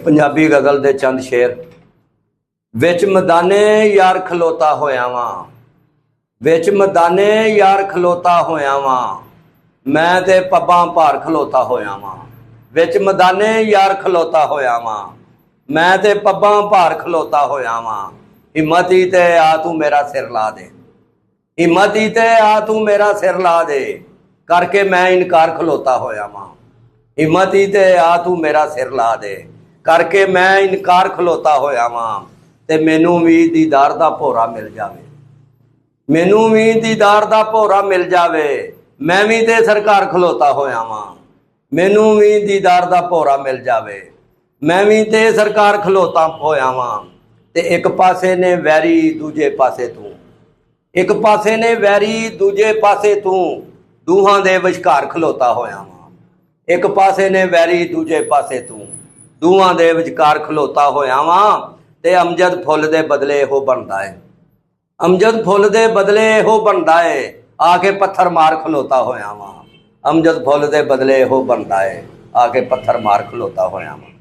एक पंजाबी गज़ल दे चंद शेर। विच मैदाने यार खलोता होया वां, विच मैदाने यार खलोता होया वां, मैं ते पब्बां भार खलोता होया वां। विच मैदाने यार खलोता होया वां, मैं ते पब्बां भार खलोता होया वां। हिम्मत ही ते आ तू मेरा सिर ला दे, हिम्मत ही ते आ तू मेरा सिर ला दे, करके मैं इनकार खलोता होया वां। हिम्मत ही ते आ तू मेरा सिर ला दे, करके मैं इनकार खलोता होया वां। ते मैनू भी दीदार दा भोरा मिल जावे, मैनू भी दीदार दा भोरा मिल जावे, मैं भी ते सरकार खलोता होया वां। मैनू भी दीदार दा भोरा मिल जावे, मैं भी ते सरकार खलोता होया वां। ते एक पासे ने वैरी दूजे पासे तू, एक पासे ने वैरी दूजे पासे तू, दूहां दे विचकार खलोता होया वां। एक पासे ने वैरी दूजे पासे तू, दूहां दे विचकार खलोता होया वां। ते अमजद फुल दे बदले हो बनदा है, अमजद फुल दे बदले हो बनदा है, आके पत्थर मार खलोता होया वां। अमजद फुल दे बदले हो बनदा है, आके पत्थर मार खलोता होया वां।